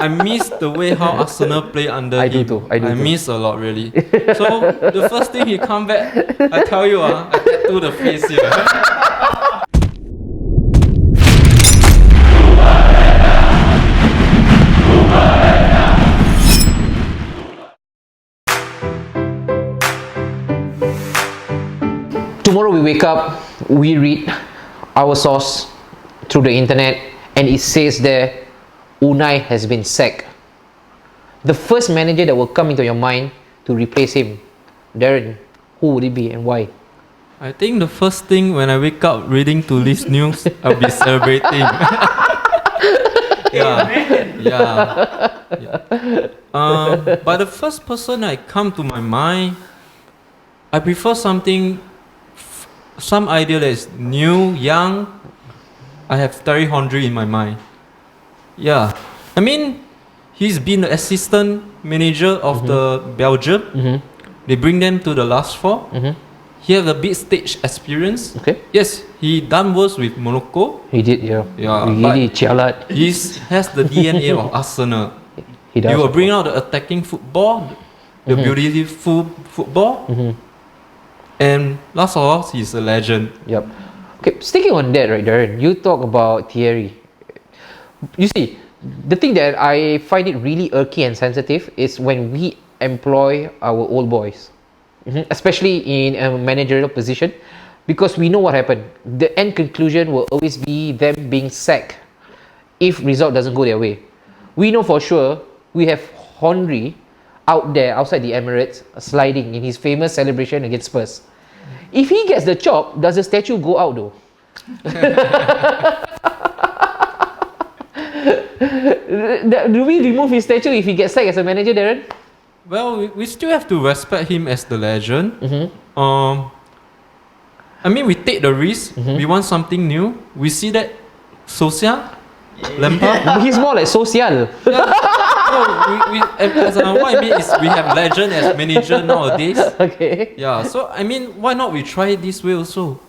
I miss the way how Arsenal play under I do him. too, I do too. miss a lot really. So the first thing he come back, I tell you, I tattoo the face here. Tomorrow we wake up, we read our source through the internet, and it says there, Unai has been sacked. The first manager that will come into your mind to replace him, Darren, who would it be and why? I think the first thing when I wake up reading to this news, I'll be celebrating. yeah. But the first person that come to my mind, I prefer something, some idea that is new, young. I have Thierry Henry in my mind. Yeah, I mean, he's been the assistant manager of the Belgium. They bring them to the last four. He have a big stage experience. Okay. Yes, he done worse with Monaco. He did, yeah. Yeah, Really, but Chialat. He has the DNA of Arsenal. He does. He will bring out the attacking football, the beautiful football. And last of all, he's a legend. Yep. Okay, sticking on that, right, Darren, you talk about Thierry. You see, the thing that I find it really irky and sensitive is when we employ our old boys, especially in a managerial position, because we know what happened. The end conclusion will always be them being sacked if result doesn't go their way. We know for sure we have Henry out there outside the Emirates sliding in his famous celebration against Spurs. If he gets the chop, does the statue go out though? Do we remove his statue if he gets sacked as a manager, Darren? Well, we still have to respect him as the legend. I mean, we take the risk. We want something new. We see that Solskjaer, Lampard. He's more like social. What I mean is we have legend as manager nowadays. Okay. Yeah, so I mean, why not we try it this way also?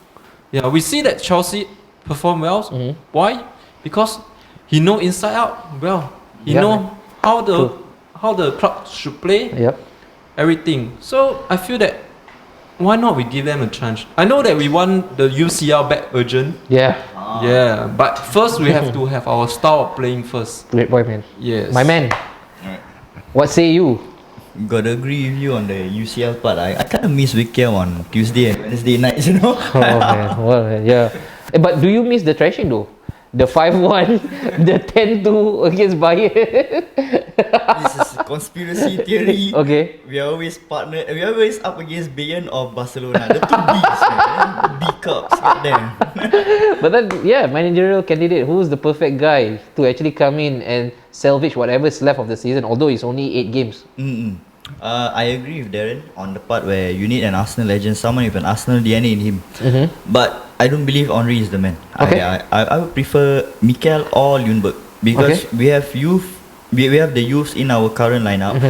Yeah, we see that Chelsea perform well. Why? Because he know inside out well. He know how the club should play. Yep. Everything. So I feel that why not we give them a chance? I know that we want the UCL back urgent. Yeah. Yeah, but first we have to have our style of playing first. Great boy, man. Yes. My man. Alright. What say you? Gotta agree with you on the UCL part. I kind of miss Wikia on Tuesday and Wednesday nights, you know. Oh man, well, yeah. But do you miss the thrashing though? The 5-1, the 10-2 against Bayern. This is conspiracy theory. Okay. We are always partnered. We are always up against Bayern or Barcelona. The two Bs, man. B cups, goddamn. But then, yeah, managerial candidate. Who's the perfect guy to actually come in and salvage whatever's left of the season? Although it's only 8 games. I agree with Darren on the part where you need an Arsenal legend, someone with an Arsenal DNA in him. But I don't believe Henry is the man. Okay. I would prefer Mikel or Ljungberg because we have youth. We have the youths in our current lineup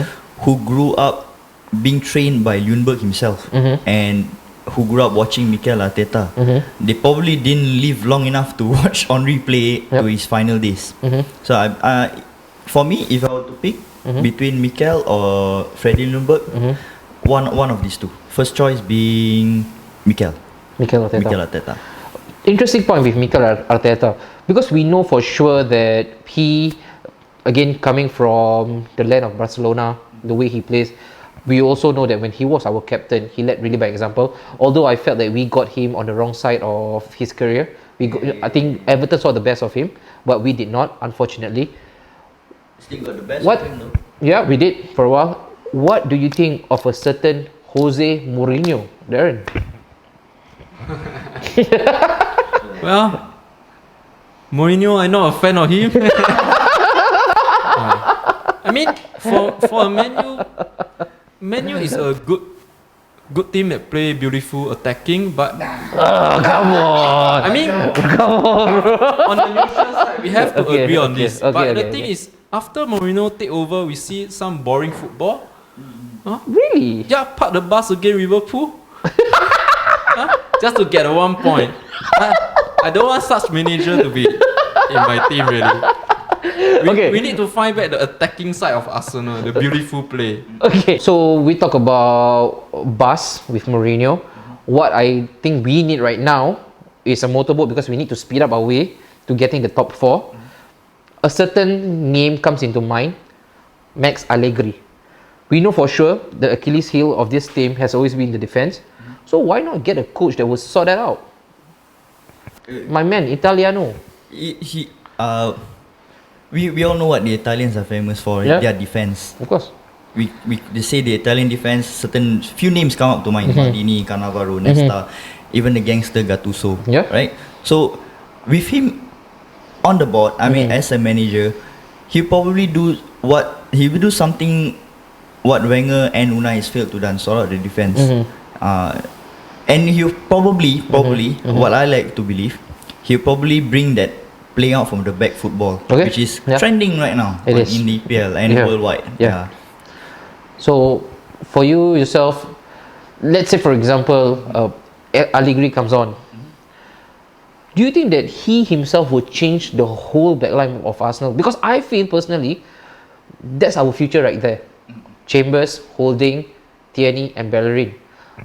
who grew up being trained by Ljungberg himself and who grew up watching Mikel Arteta. They probably didn't live long enough to watch Henry play to his final days. So for me, if I were to pick between Mikel or Freddie Ljungberg, one of these two. First choice being Mikel Arteta. Interesting point with Mikel Arteta, because we know for sure that he, again coming from the land of Barcelona, the way he plays, we also know that when he was our captain, he led really by example. Although I felt that we got him on the wrong side of his career. I think Everton saw the best of him, but we did not, unfortunately. Still got the best What? of him though. Yeah, we did for a while. What do you think of a certain Jose Mourinho, Darren? Well, Mourinho, I'm not a fan of him. I mean, for a Manu is a good team that play beautiful attacking, but Come on! I mean, Come on, bro! on the neutral side, we have to Okay, agree on okay, this. okay, But okay, the thing okay. is, after Mourinho take over, we see some boring football. Really? Yeah, park the bus again, Liverpool. Just to get a 1 point. I don't want such manager to be in my team really. Okay. We need to find back the attacking side of Arsenal, the beautiful play. Okay, so we talk about bus with Mourinho. What I think we need right now is a motorboat because we need to speed up our way to getting the top four. A certain name comes into mind, Max Allegri. We know for sure the Achilles heel of this team has always been the defense. So why not get a coach that will sort that out? My man, Italiano. We all know what the Italians are famous for, Yeah. their defense. Of course. They say the Italian defense, certain few names come up to mind, Maldini, Cannavaro, Nesta, even the gangster Gattuso, Yeah. right? So with him on the board, I mean as a manager, he probably he will do something what Wenger and Unai has failed to done, sort out the defense. And he'll probably what I like to believe, he'll probably bring that playing out from the back football, Okay. which is Yeah. trending right now It is. in the EPL and Yeah. worldwide. Yeah. So, for you yourself, let's say for example, Allegri comes on. Do you think that he himself will change the whole backline of Arsenal? Because I feel personally, that's our future right there. Chambers, Holding, Tierney and Bellerin.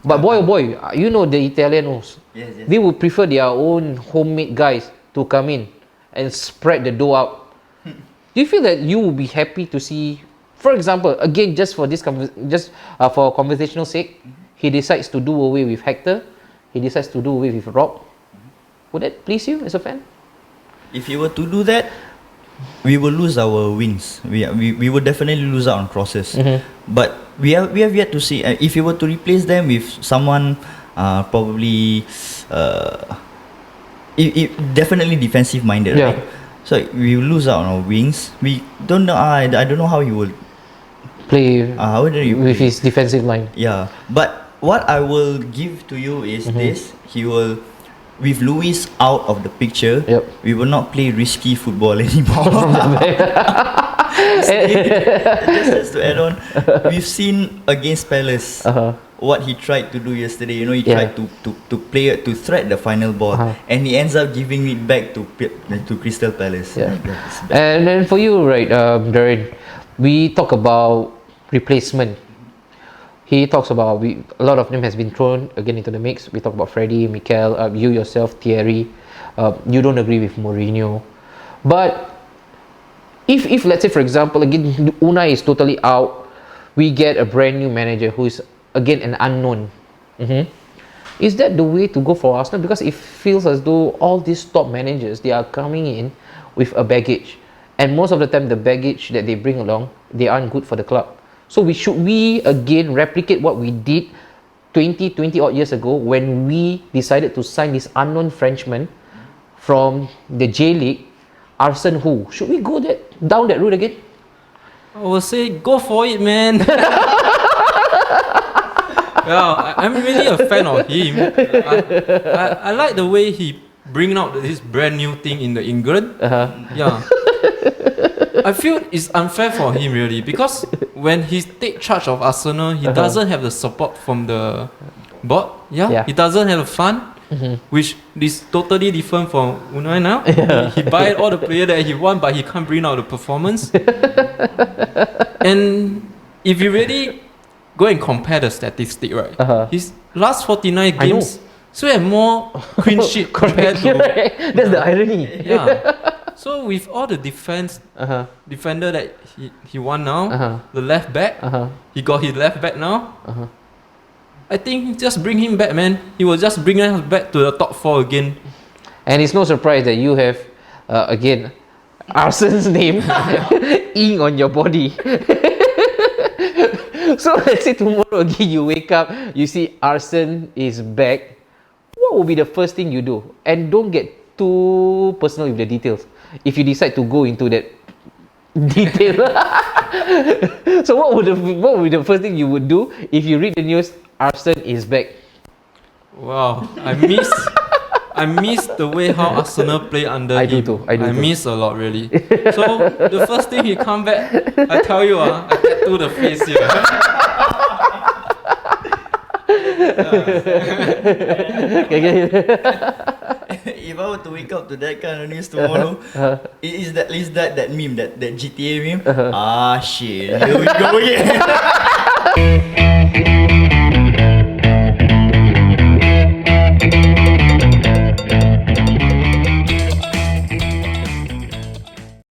But boy oh boy, you know the Italianos. Yes. They would prefer their own homemade guys to come in and spread the dough out. Do you feel that you will be happy to see, for example, again, just for this for conversational sake, he decides to do away with Hector, he decides to do away with Rob. Would that please you as a fan? If you were to do that, we will lose our wings. We will definitely lose out on crosses. But we have yet to see if you were to replace them with someone probably definitely defensive minded. Yeah. Right? So we will lose out on our wings. We don't know. I don't know how he will. Play How would you with play? his defensive line. Yeah, but what I will give to you is this: he will, with Luis out of the picture, Yep. we will not play risky football anymore. Just to add on, we've seen against Palace what he tried to do yesterday. You know, he Yeah. tried to play it, to thread the final ball, and he ends up giving it back to Crystal Palace. Yeah. That's bad. And then for you, right, Darren, we talk about replacement. He talks about a lot of them has been thrown again into the mix. We talk about Freddie, Mikel, you yourself, Thierry. You don't agree with Mourinho, but if let's say for example again Unai is totally out, we get a brand new manager who is again an unknown. Is that the way to go for Arsenal? Because it feels as though all these top managers, they are coming in with a baggage, and most of the time the baggage that they bring along, they aren't good for the club. So should we again replicate what we did 20 odd years ago when we decided to sign this unknown Frenchman from the J League, Arsene Who? Should we go down that route again? I will say go for it, man. Yeah, I'm really a fan of him. I like the way he bring out this brand new thing in the England. Yeah. I feel it's unfair for him really because when he take charge of Arsenal, he doesn't have the support from the board. Yeah. He doesn't have the fund, which is totally different from Unai now. He buy all the players that he want, but he can't bring out the performance. And if you really go and compare the statistic, right? His last 49 games, so he had more clean sheet compared to. That's the irony. Yeah. So with all the defender that he won now, the left back, he got his left back now. I think just bring him back, man. He will just bring us back to the top 4 again. And it's no surprise that you have again Arsene's name ink on your body. So let's say tomorrow again you wake up, you see Arsene is back. What will be the first thing you do? And don't get too personal with the details. If you decide to go into that detail, so what would the first thing you would do if you read the news? Arsene is back. Wow, I miss the way how Arsenal play under I do him. too, I do too. miss a lot really. So the first thing he come back, I tell you, I tattoo the face here. if I were to wake up to that kind of news tomorrow, is that meme, that GTA meme? Ah shit, here we go again.